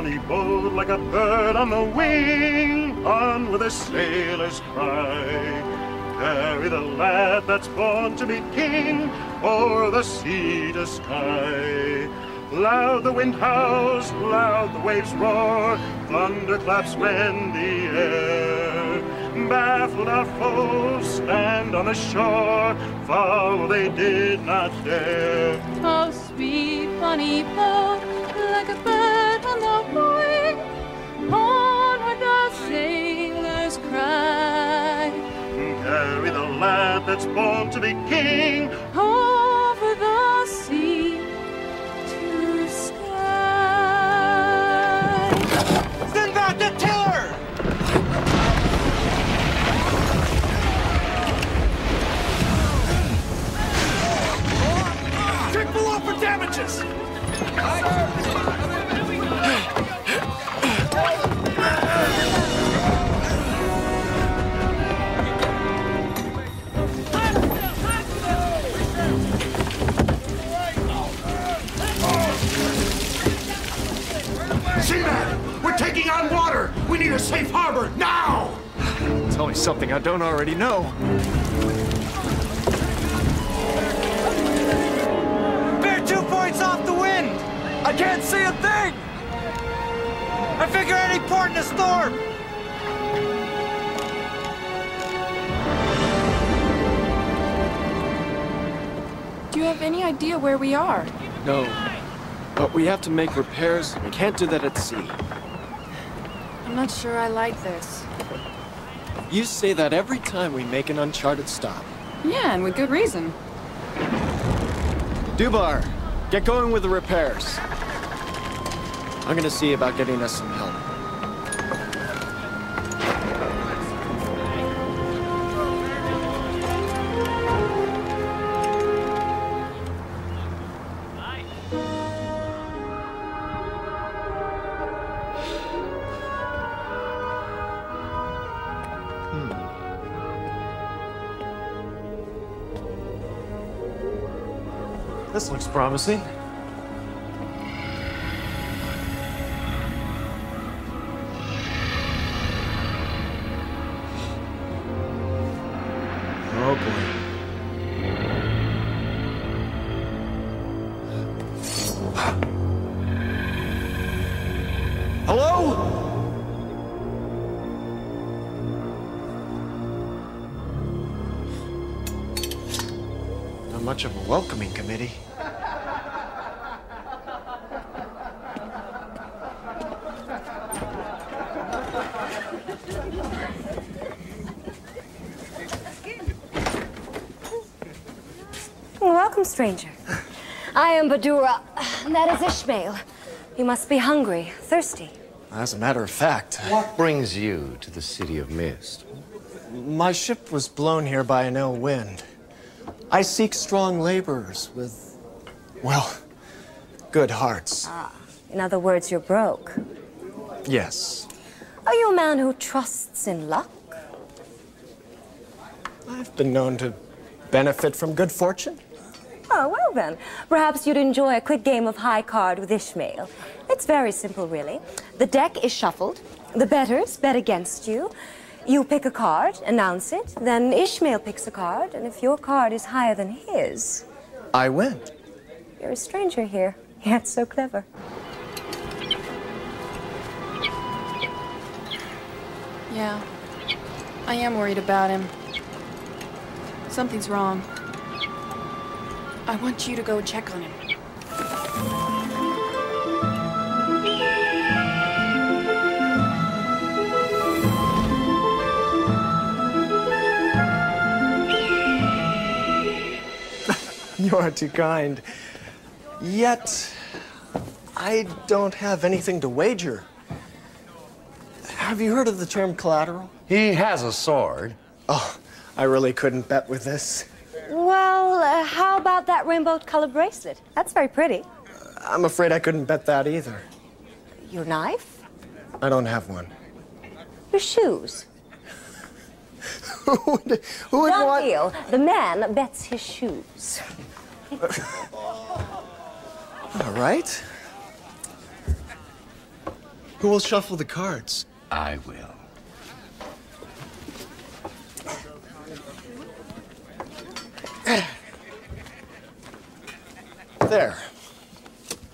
bonny boat like a bird on the wing, on with the sailors cry. Carry the lad that's born to be king, o'er the sea to sky. Loud the wind howls, loud the waves roar, thunderclaps rend the air. Baffled our foes stand on the shore, follow they did not dare. Oh, sweet bonny boat, like a bird on the wing, onward the sailors cry. Carry the lad that's born to be king, over the sea to sky. Sinbad, the tiller! Check below for damages! Sinbad! We're taking on water! We need a safe harbor, now! Tell me something I don't already know. Bear 2 points off the wind! I can't see a thing! I figure any port in a storm! Do you have any idea where we are? No. But we have to make repairs. We can't do that at sea. I'm not sure I like this. You say that every time we make an uncharted stop. Yeah, and with good reason. Dubar, get going with the repairs. I'm gonna see about getting us some help. This looks promising. Oh boy. Hello? Not much of a welcoming committee. Welcome, stranger. I am Badura, and that is Ishmael. You must be hungry, thirsty. As a matter of fact, What brings you to the City of Mist? my ship was blown here by an ill wind. I seek strong laborers with, well, good hearts. In other words, you're broke. Yes. Are you a man who trusts in luck? I've been known to benefit from good fortune. Oh, well then. Perhaps you'd enjoy a quick game of high card with Ishmael. It's very simple, really. The deck is shuffled. The bettors bet against you. You pick a card, announce it, then Ishmael picks a card, and if your card is higher than his... I win. You're a stranger here, yet so clever. Yeah, I am worried about him. Something's wrong. I want you to go check on him. You are too kind. Yet, I don't have anything to wager. Have you heard of the term collateral? He has a sword. Oh, I really couldn't bet with this. Well, how about that rainbow-colored bracelet? That's very pretty. I'm afraid I couldn't bet that either. Your knife? I don't have one. Your shoes? Who would Done want... deal. The man bets his shoes. All right. Who will shuffle the cards? I will. There.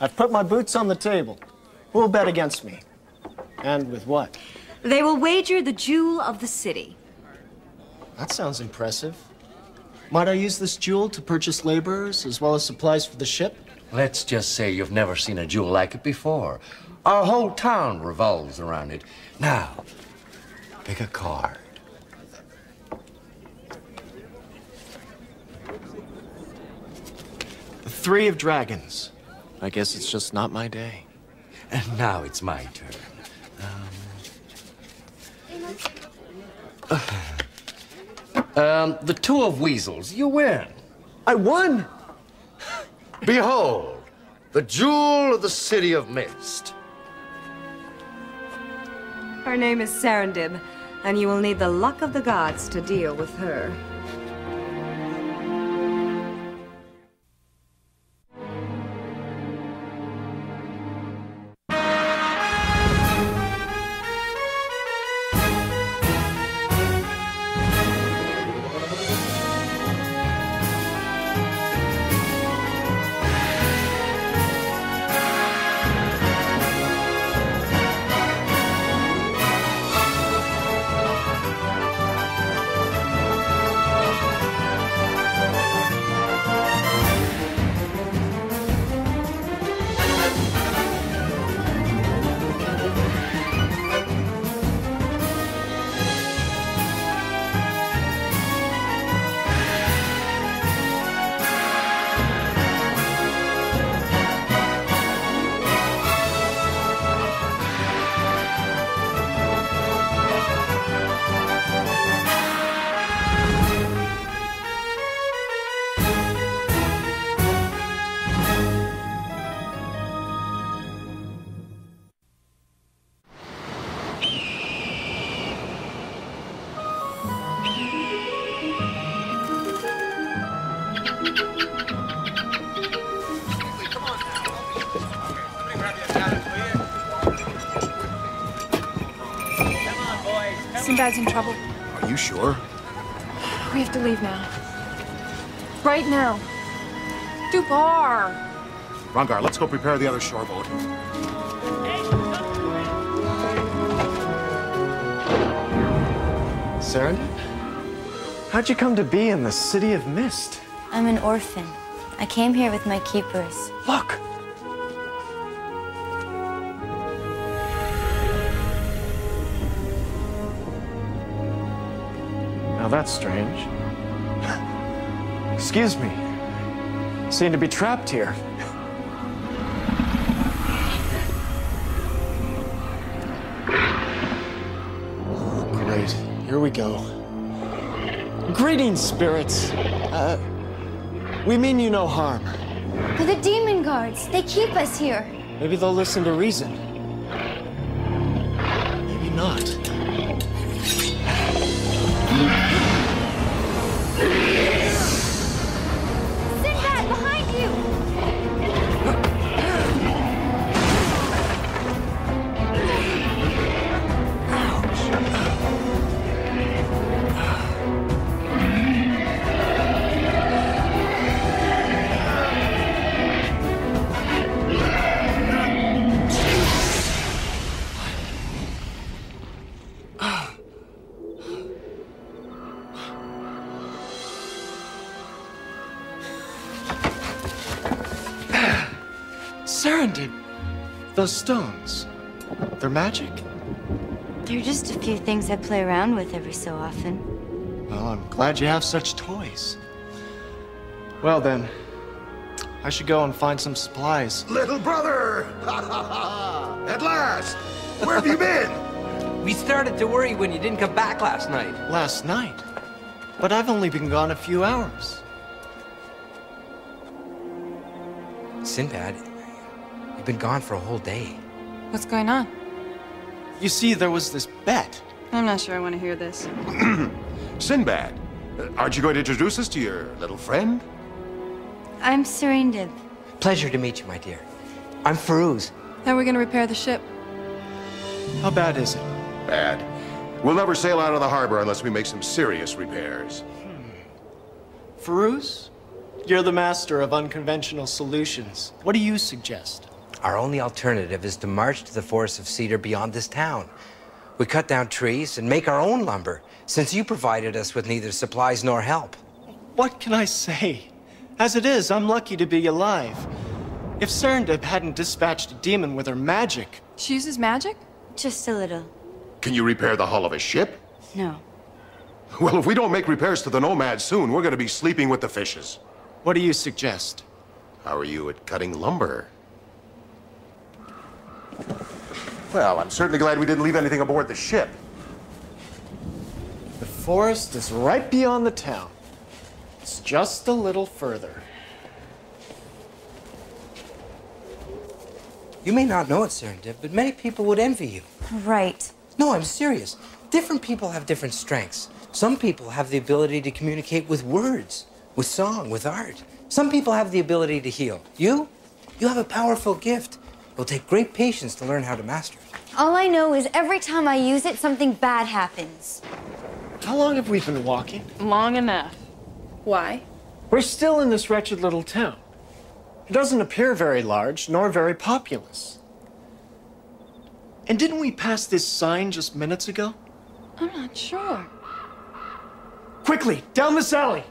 I've put my boots on the table. Who will bet against me? And with what? They will wager the jewel of the city. That sounds impressive. Might I use this jewel to purchase laborers as well as supplies for the ship? Let's just say you've never seen a jewel like it before. Our whole town revolves around it. Now, pick a card. The Three of Dragons. I guess it's just not my day. And now it's my turn. The Two of Weasels. You win. I won! Behold, the jewel of the City of Mist. Her name is Serendib, and you will need the luck of the gods to deal with her. Sinbad's in trouble. Are you sure? We have to leave now. Right now. Dubar! Rongar, let's go prepare the other shore boat. Serendip? How'd you come to be in the City of Mist? I'm an orphan. I came here with my keepers. Look! Now that's strange. Excuse me. Seem to be trapped here. Oh, great. Here we go. Greetings, spirits. We mean you no harm. But the demon guards, they keep us here. Maybe they'll listen to reason. Maybe not. Sinbad, behind you! Serendip! Those stones. They're magic? They're just a few things I play around with every so often. Well, I'm glad you have such toys. Well then, I should go and find some supplies. Little brother! At last! Where have you been? We started to worry when you didn't come back last night. Last night? But I've only been gone a few hours. Sinbad, you've been gone for a whole day. What's going on? You see, there was this bet. I'm not sure I want to hear this. Sinbad, aren't you going to introduce us to your little friend? I'm Serendib. Pleasure to meet you, my dear. I'm Farouz. How are we going to repair the ship? How bad is it? Bad. We'll never sail out of the harbor unless we make some serious repairs. Farouz, you're the master of unconventional solutions. What do you suggest? Our only alternative is to march to the forest of cedar beyond this town. We cut down trees and make our own lumber, since you provided us with neither supplies nor help. What can I say? As it is, I'm lucky to be alive. If Sinbad hadn't dispatched a demon with her magic... She uses magic? Just a little. Can you repair the hull of a ship? No. Well, if we don't make repairs to the Nomad soon, we're gonna be sleeping with the fishes. What do you suggest? How are you at cutting lumber? Well, I'm certainly glad we didn't leave anything aboard the ship. The forest is right beyond the town. It's just a little further. You may not know it, Sinbad, but many people would envy you. Right. No, I'm serious. Different people have different strengths. Some people have the ability to communicate with words, with song, with art. Some people have the ability to heal. You have a powerful gift. It will take great patience to learn how to master it. All I know is every time I use it, something bad happens. How long have we been walking? Long enough. Why? We're still in this wretched little town. It doesn't appear very large, nor very populous. And didn't we pass this sign just minutes ago? I'm not sure. Quickly, down this alley!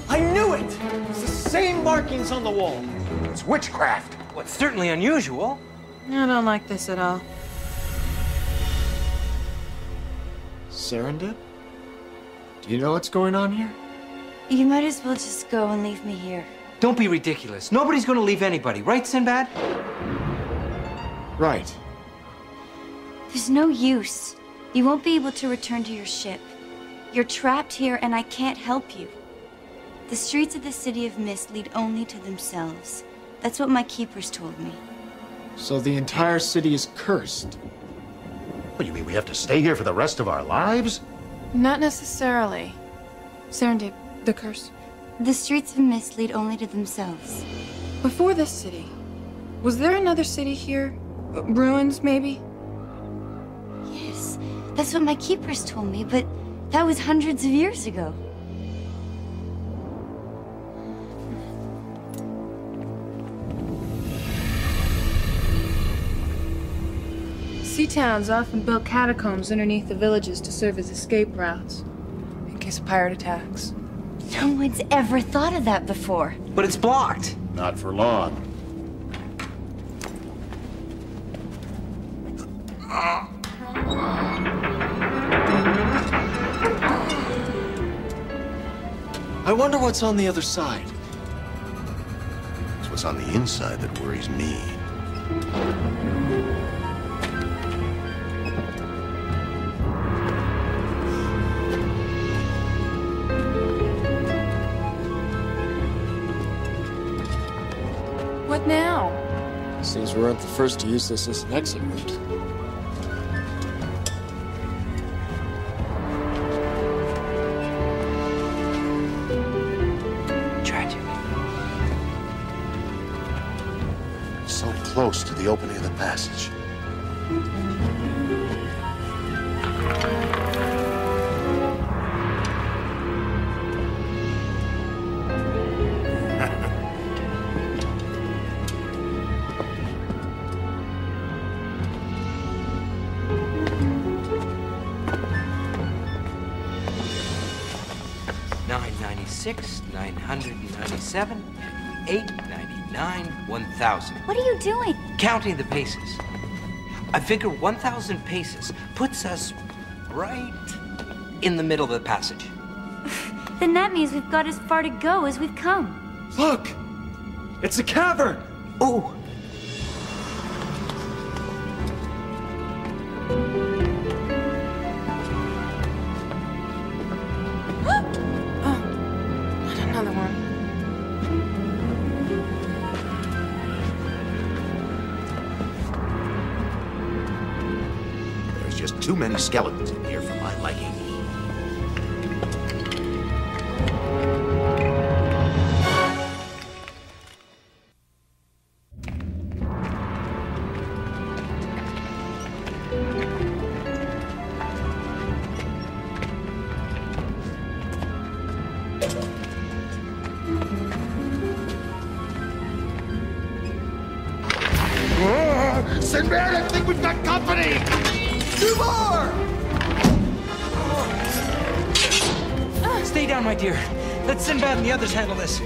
I knew it! It's the same markings on the wall. It's witchcraft. Well, it's certainly unusual. I don't like this at all. Sinbad? Do you know what's going on here? You might as well just go and leave me here. Don't be ridiculous. Nobody's going to leave anybody, right, Sinbad? Right. There's no use. You won't be able to return to your ship. You're trapped here and I can't help you. The streets of the City of Mist lead only to themselves. That's what my keepers told me. So the entire city is cursed. What, you mean we have to stay here for the rest of our lives? Not necessarily. Sinbad, the curse. The streets of Mist lead only to themselves. Before this city, was there another city here? Ruins, maybe? Yes, that's what my keepers told me, but that was hundreds of years ago. Sea towns often built catacombs underneath the villages to serve as escape routes, in case of pirate attacks. No one's ever thought of that before. But it's blocked. Not for long. I wonder what's on the other side. It's what's on the inside that worries me. What now? Seems we weren't the first to use this as an exit route. Tragic. So close to the opening of the passage. $996, $997, $899, $1,000. What are you doing? Counting the paces. I figure 1,000 paces puts us right in the middle of the passage. Then that means we've got as far to go as we've come. Look! It's a cavern! Oh! Another one. too many skeletons in here for my liking. Sinbad, I think we've got company! Two more! Stay down, my dear. Let Sinbad and the others handle this.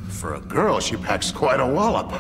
For a girl, she packs quite a wallop.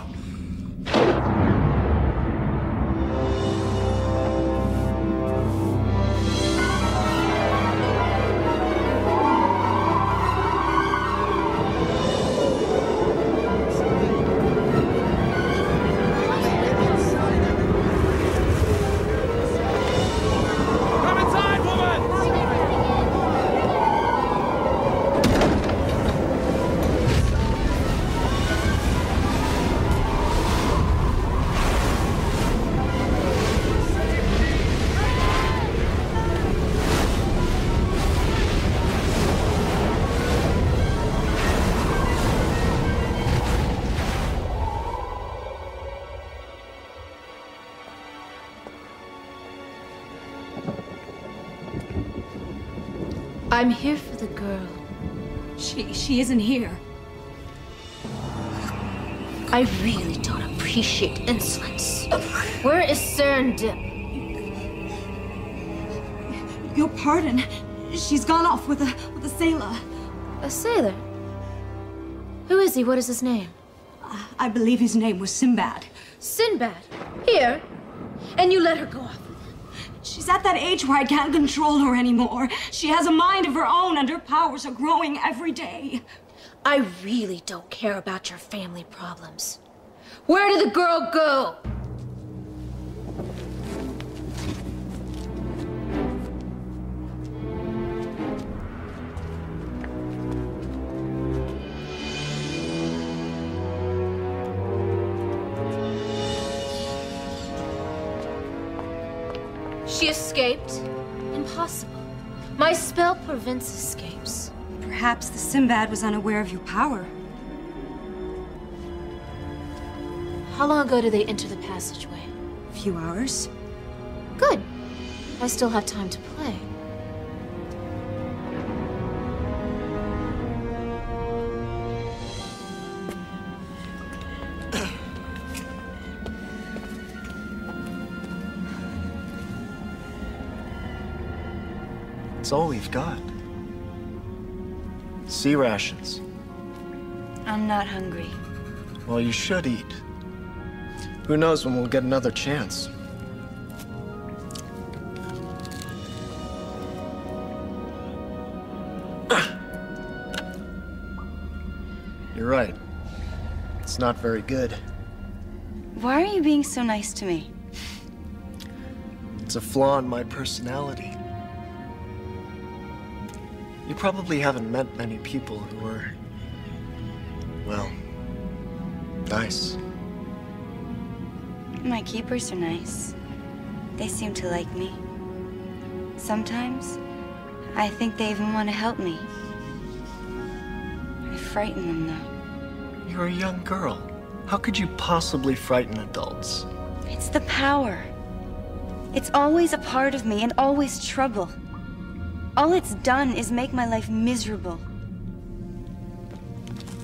I'm here for the girl. She isn't here. I really don't appreciate insolence. Where is Sinbad? Your pardon. She's gone off with a sailor. A sailor? Who is he? What is his name? I believe his name was Sinbad. Sinbad? Here? And you let her go off? She's at that age where I can't control her anymore. She has a mind of her own and her powers are growing every day. I really don't care about your family problems. Where did the girl go? She escaped? Impossible. My spell prevents escapes. Perhaps the Sinbad was unaware of your power. How long ago did they enter the passageway? A few hours. Good. I still have time to play. It's all we've got. Sea rations. I'm not hungry. Well, you should eat. Who knows when we'll get another chance. You're right. It's not very good. Why are you being so nice to me? It's a flaw in my personality. You probably haven't met many people who are, well, nice. My keepers are nice. They seem to like me. Sometimes, I think they even want to help me. I frighten them, though. You're a young girl. How could you possibly frighten adults? It's the power. It's always a part of me and always trouble. All it's done is make my life miserable.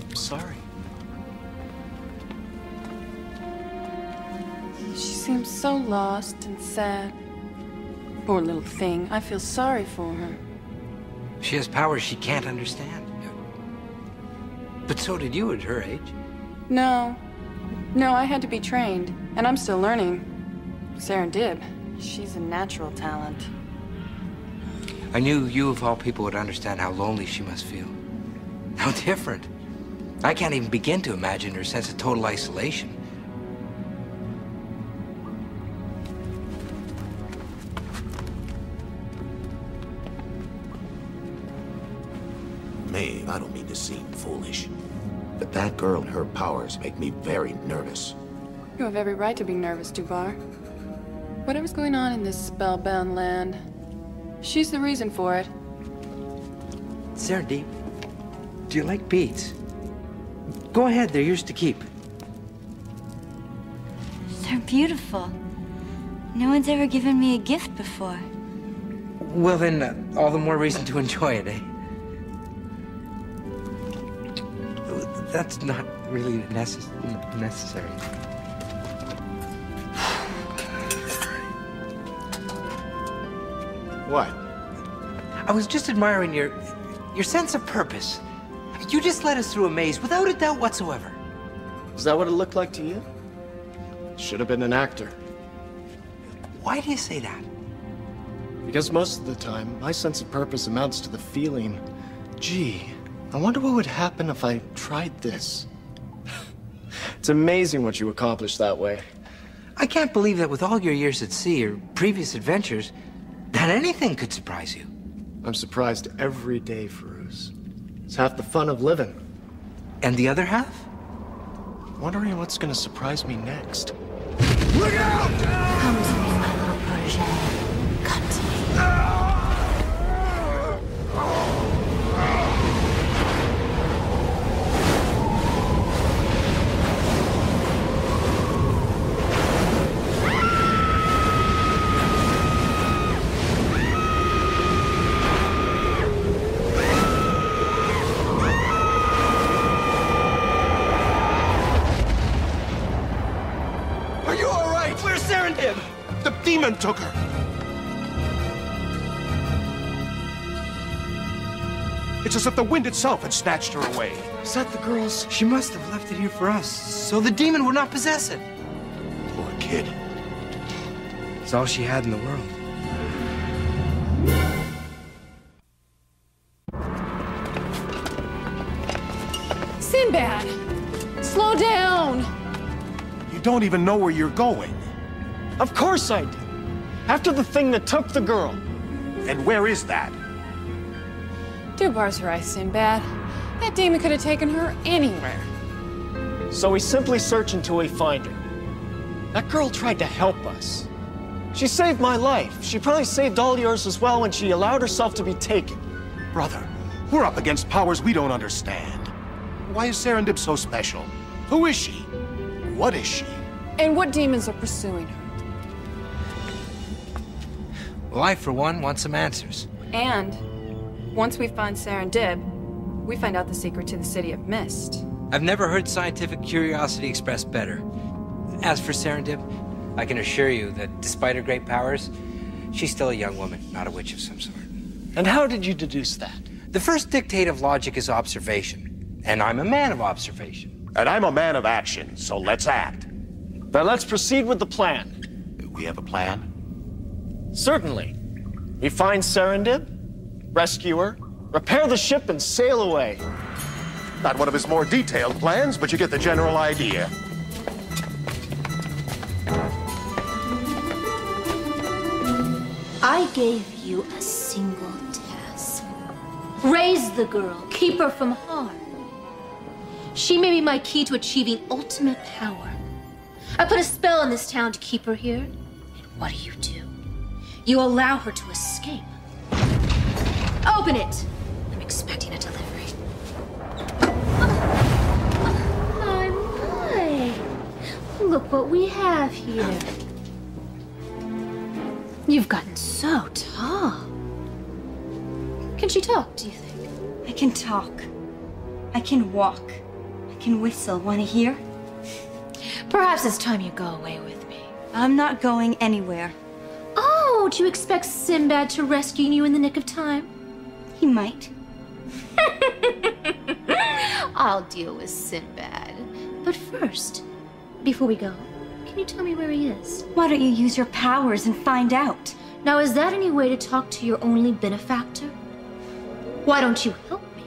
I'm sorry. She seems so lost and sad. Poor little thing. I feel sorry for her. She has powers she can't understand. But so did you at her age. No. No, I had to be trained. And I'm still learning. Serendib, she's a natural talent. I knew you, of all people, would understand how lonely she must feel. How different. I can't even begin to imagine her sense of total isolation. Maeve, I don't mean to seem foolish, but that girl and her powers make me very nervous. You have every right to be nervous, Duvar. Whatever's going on in this spellbound land, she's the reason for it. Serendib, do you like beads? Go ahead, they're yours to keep. They're beautiful. No one's ever given me a gift before. Well then, all the more reason to enjoy it, eh? That's not really necessary. What? I was just admiring your sense of purpose. You just led us through a maze without a doubt whatsoever. Is that what it looked like to you? Should have been an actor. Why do you say that? Because most of the time, my sense of purpose amounts to the feeling, gee, I wonder what would happen if I tried this. It's amazing what you accomplish that way. I can't believe that with all your years at sea or previous adventures, that anything could surprise you. I'm surprised every day, Feruz. It's half the fun of living. And the other half? Wondering what's gonna surprise me next. Look out! Come to me, my little protege. Come to me. Are you all right? Where's Serendib? The demon took her. It's as if the wind itself had snatched her away. Is that the girl's? She must have left it here for us, so the demon would not possess it. Poor kid. It's all she had in the world. Sinbad! Slow down! You don't even know where you're going. Of course I do. After the thing that took the girl. And where is that? Duvar's right, Sinbad. That demon could have taken her anywhere. So we simply search until we find her. That girl tried to help us. She saved my life. She probably saved all yours as well when she allowed herself to be taken. Brother, we're up against powers we don't understand. Why is Serendib so special? Who is she? What is she? And what demons are pursuing her? Well, I, for one, want some answers. And once we find Serendib, we find out the secret to the City of Mist. I've never heard scientific curiosity expressed better. As for Serendib, I can assure you that despite her great powers, she's still a young woman, not a witch of some sort. And how did you deduce that? The first dictate of logic is observation, and I'm a man of observation. And I'm a man of action, so let's act. Then let's proceed with the plan. We have a plan? Certainly. We find Serendib, rescue her, repair the ship, and sail away. Not one of his more detailed plans, but you get the general idea. I gave you a single task. Raise the girl, keep her from harm. She may be my key to achieving ultimate power. I put a spell on this town to keep her here, and what do? You allow her to escape. Open it! I'm expecting a delivery. My. Look what we have here. You've gotten so tall. Can she talk, do you think? I can talk. I can walk. I can whistle. Want to hear? Perhaps it's time you go away with me. I'm not going anywhere. Oh, do you expect Sinbad to rescue you in the nick of time? He might. I'll deal with Sinbad. But first, before we go, can you tell me where he is? Why don't you use your powers and find out? Now, is that any way to talk to your only benefactor? Why don't you help me?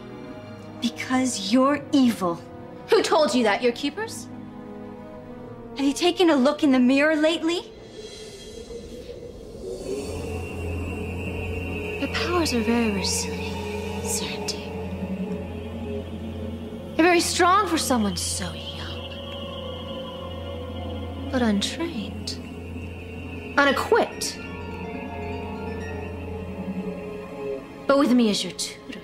Because you're evil. Who told you that? Your keepers? Have you taken a look in the mirror lately? Your powers are very resilient, Sandy. They're very strong for someone so young. But untrained. Unequipped. But with me as your tutor,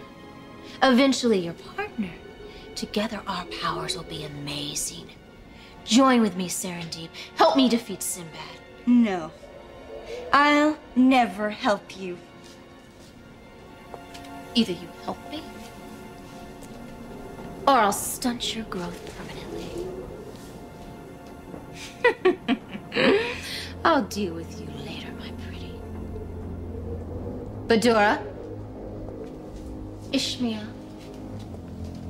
eventually your partner, together our powers will be amazing. Join with me, Serendip. Help me defeat Sinbad. No. I'll never help you. Either you help me, or I'll stunt your growth permanently. I'll deal with you later, my pretty. Badora, Ishmael,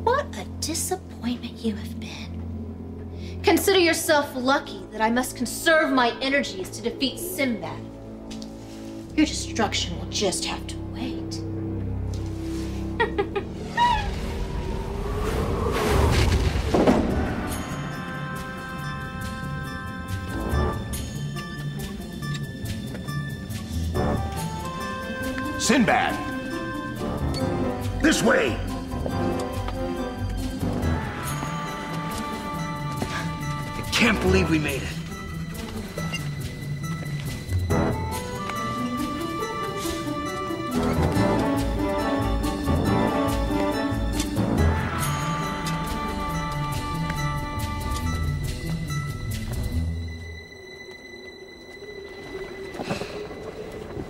what a disappointment you have been. Consider yourself lucky that I must conserve my energies to defeat Sinbad. Your destruction will just have to wait. Sinbad! This way! I can't believe we made it.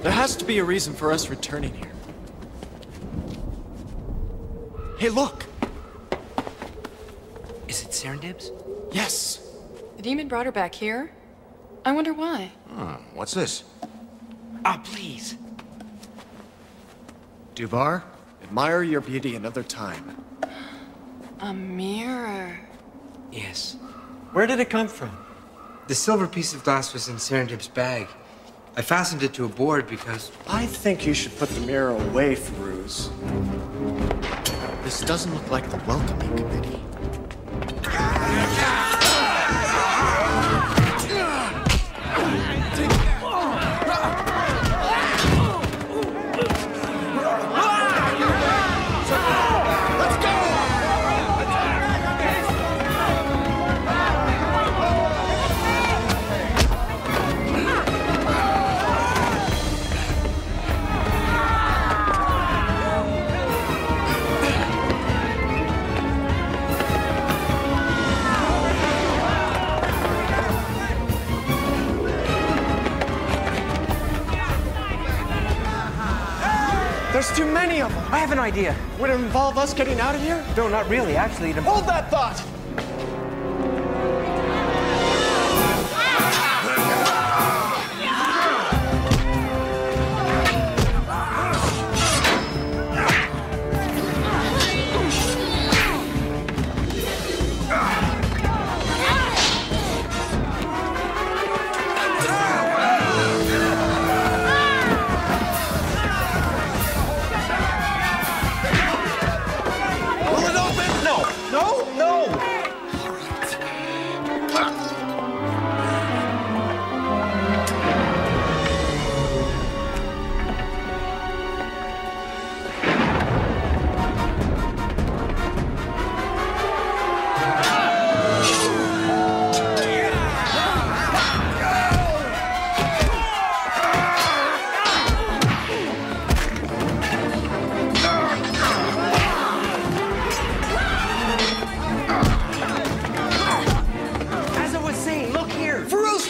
There has to be a reason for us returning here. Hey, look! Is it Serendip's? Yes! The demon brought her back here? I wonder why. What's this? Ah, please. Duvar, admire your beauty another time. A mirror. Yes. Where did it come from? The silver piece of glass was in Serendip's bag. I fastened it to a board because... I think you should put the mirror away, Feroz. This doesn't look like the welcoming committee. There's too many of them. I have an idea. Would it involve us getting out of here? No, not really. Actually, Hold that thought! Will it open? No! No! No!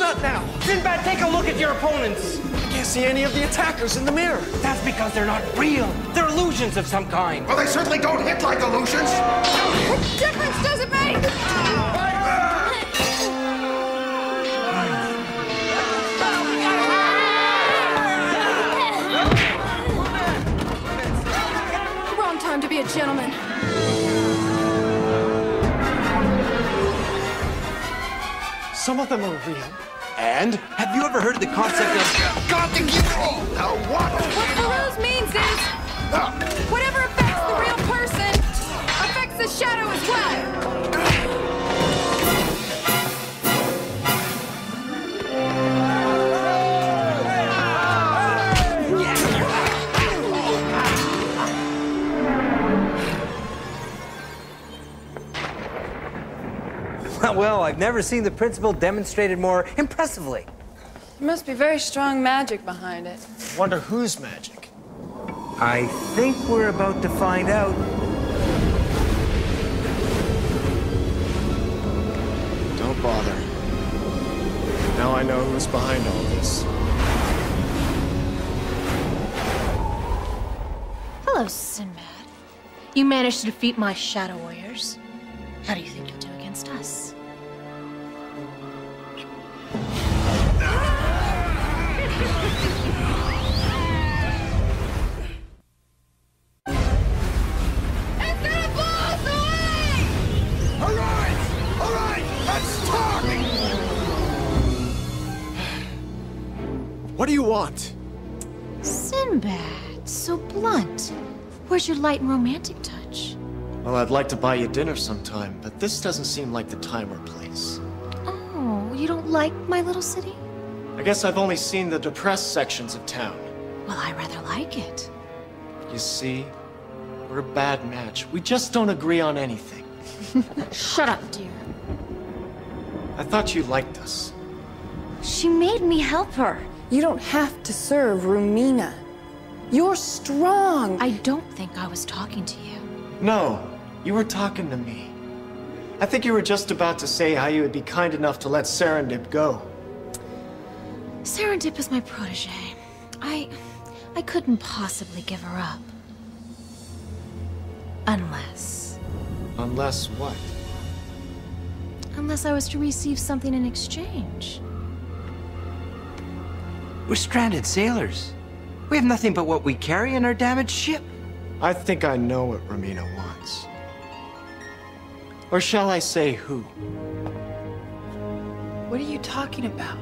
Not now! Sinbad, take a look at your opponents! I can't see any of the attackers in the mirror. That's because they're not real. They're illusions of some kind. Well, they certainly don't hit like illusions. What difference does it make? Wrong time to be a gentleman. Some of them are real. And? Have you ever heard of the concept of... Got to keep roll! Now what? What Perot's means is, whatever affects the real person affects the shadow as well. Well, I've never seen the principle demonstrated more impressively. There must be very strong magic behind it. Wonder whose magic? I think we're about to find out. Don't bother. Now I know who's behind all this. Hello, Sinbad. You managed to defeat my shadow warriors. How do you think you'll do against us? What do you want? Sinbad, so blunt. Where's your light and romantic touch? Well, I'd like to buy you dinner sometime, but this doesn't seem like the time or place. Oh, you don't like my little city? I guess I've only seen the depressed sections of town. Well, I rather like it. You see, we're a bad match. We just don't agree on anything. Shut up, dear. I thought you liked us. She made me help her. You don't have to serve Rumina. You're strong. I don't think I was talking to you. No, you were talking to me. I think you were just about to say how you would be kind enough to let Serendip go. Serendip is my protege. I couldn't possibly give her up. Unless what? Unless I was to receive something in exchange. We're stranded sailors. We have nothing but what we carry in our damaged ship. I think I know what Romina wants. Or shall I say who? What are you talking about?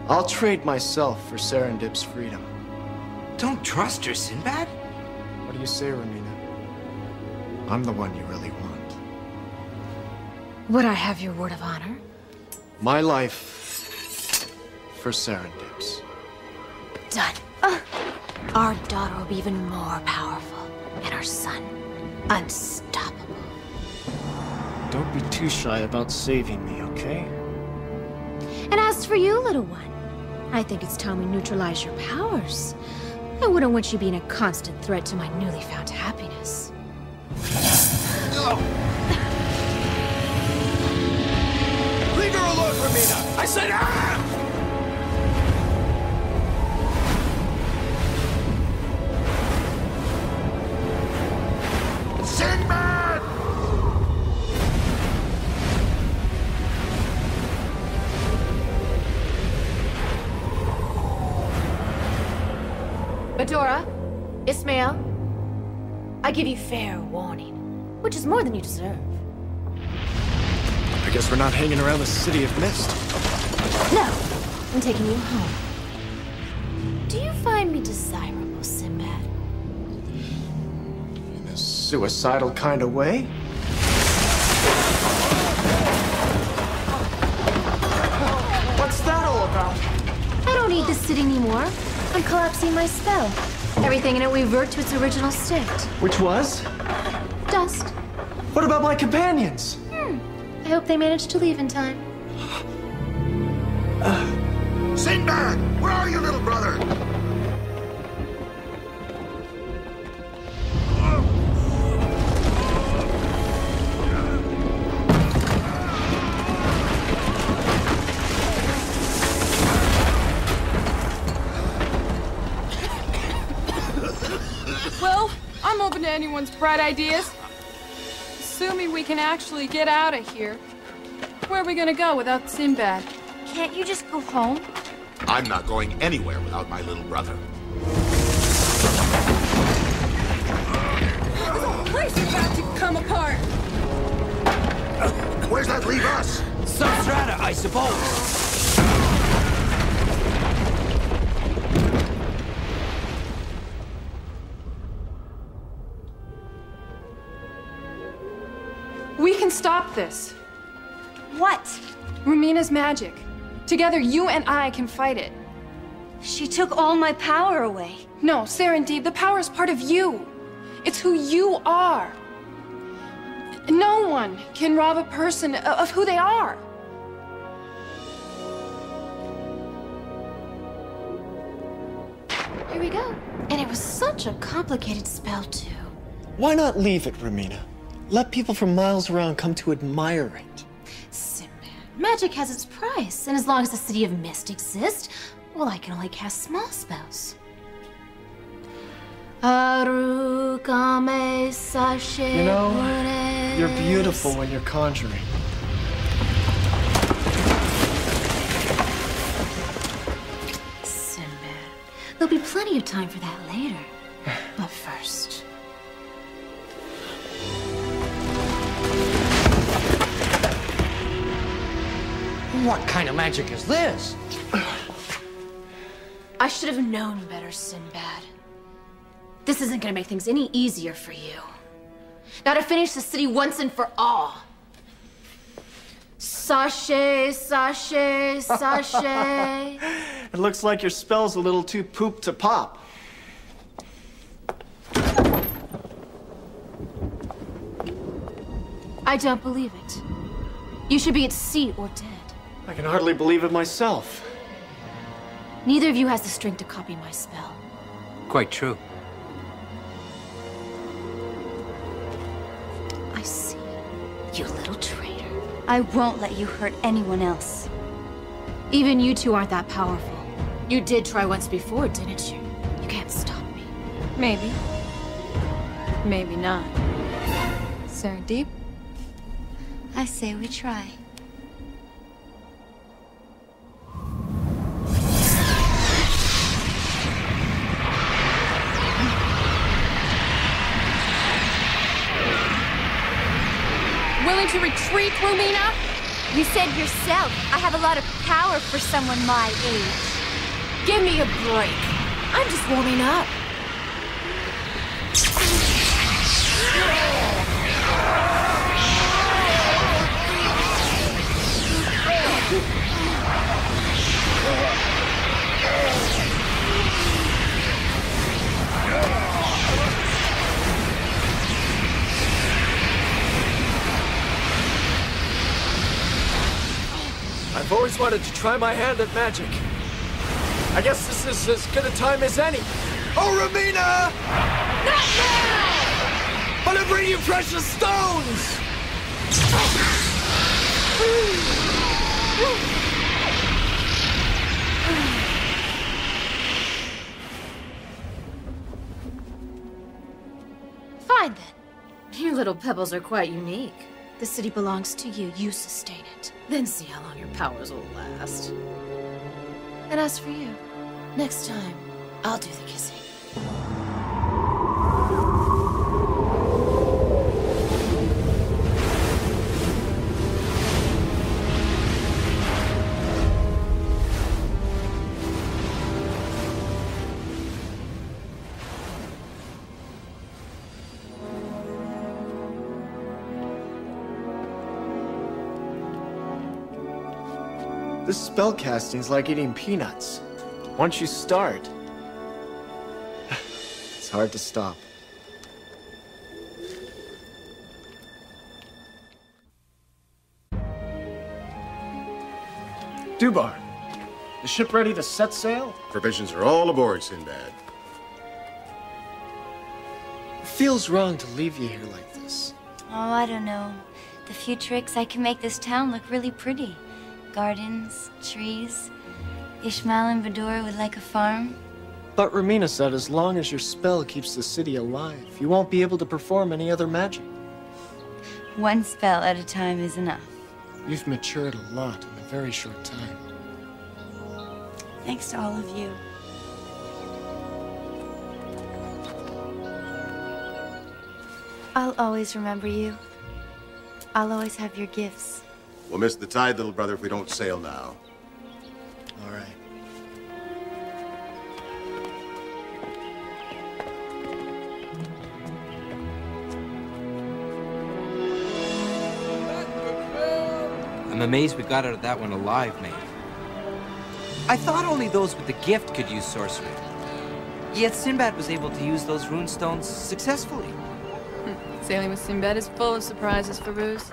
I'll trade myself for Serendip's freedom. Don't trust her, Sinbad. What do you say, Romina? I'm the one you really want. Would I have your word of honor? My life for Serendip's. Done. Our daughter will be even more powerful, and our son, unstoppable. Don't be too shy about saving me, okay? And as for you, little one, I think it's time we neutralize your powers. I wouldn't want you being a constant threat to my newly found happiness. Leave her alone, Romina! I said ah! Sinbad! Medora, Ismail, I give you fair warning, which is more than you deserve. I guess we're not hanging around the City of Mist. No, I'm taking you home. Do you find me desirable, Sinbad? In a suicidal kind of way? What's that all about? I don't need this city anymore. I'm collapsing my spell. Everything in it will revert to its original state. Which was? Dust. What about my companions? I hope they managed to leave in time. Sinbad! Where are you, little brother? anyone's bright ideas. Assuming we can actually get out of here. Where are we gonna go without Sinbad? Can't you just go home? I'm not going anywhere without my little brother. This whole place is about to come apart. Where's that leave us? Substrata, I suppose. We can stop this. What? Rumina's magic. Together, you and I can fight it. She took all my power away. No, Serendib, the power is part of you. It's who you are. No one can rob a person of who they are. Here we go. And it was such a complicated spell, too. Why not leave it, Romina? Let people from miles around come to admire it. Sinbad, magic has its price, and as long as the City of Mist exists, well, I can only cast small spells. Arukame sashe. You know, you're beautiful when you're conjuring. Sinbad, there'll be plenty of time for that later. But first... What kind of magic is this? I should have known better, Sinbad. This isn't gonna make things any easier for you. Now to finish the city once and for all. Sashay, sashay, sashay. It looks like your spell's a little too poop to pop. I don't believe it. You should be at sea or dead. I can hardly believe it myself. Neither of you has the strength to copy my spell. Quite true. I see. You little traitor. I won't let you hurt anyone else. Even you two aren't that powerful. You did try once before, didn't you? You can't stop me. Maybe. Maybe not. Serendib? I say we try. Willing to retreat, Rumina? You said yourself, I have a lot of power for someone my age. Give me a break. I'm just warming up. I've always wanted to try my hand at magic. I guess this is as good a time as any. Oh, Romina! Not now! But I bring you precious stones! Fine then. You little pebbles are quite unique. The city belongs to you. You sustain it. Then see how long your powers will last. And as for you, next time, I'll do the kissing. This spellcasting's like eating peanuts. Once you start, it's hard to stop. Dubar, the ship ready to set sail? Provisions are all aboard, Sinbad. It feels wrong to leave you here like this. Oh, I don't know. The few tricks I can make this town look really pretty. Gardens, trees. Ishmael and Vidura would like a farm. But Romina said as long as your spell keeps the city alive, you won't be able to perform any other magic. One spell at a time is enough. You've matured a lot in a very short time. Thanks to all of you. I'll always remember you. I'll always have your gifts. We'll miss the tide, little brother, if we don't sail now. All right. I'm amazed we got out of that one alive, mate. I thought only those with the gift could use sorcery. Yet Sinbad was able to use those rune stones successfully. Sailing with Sinbad is full of surprises, Farouz.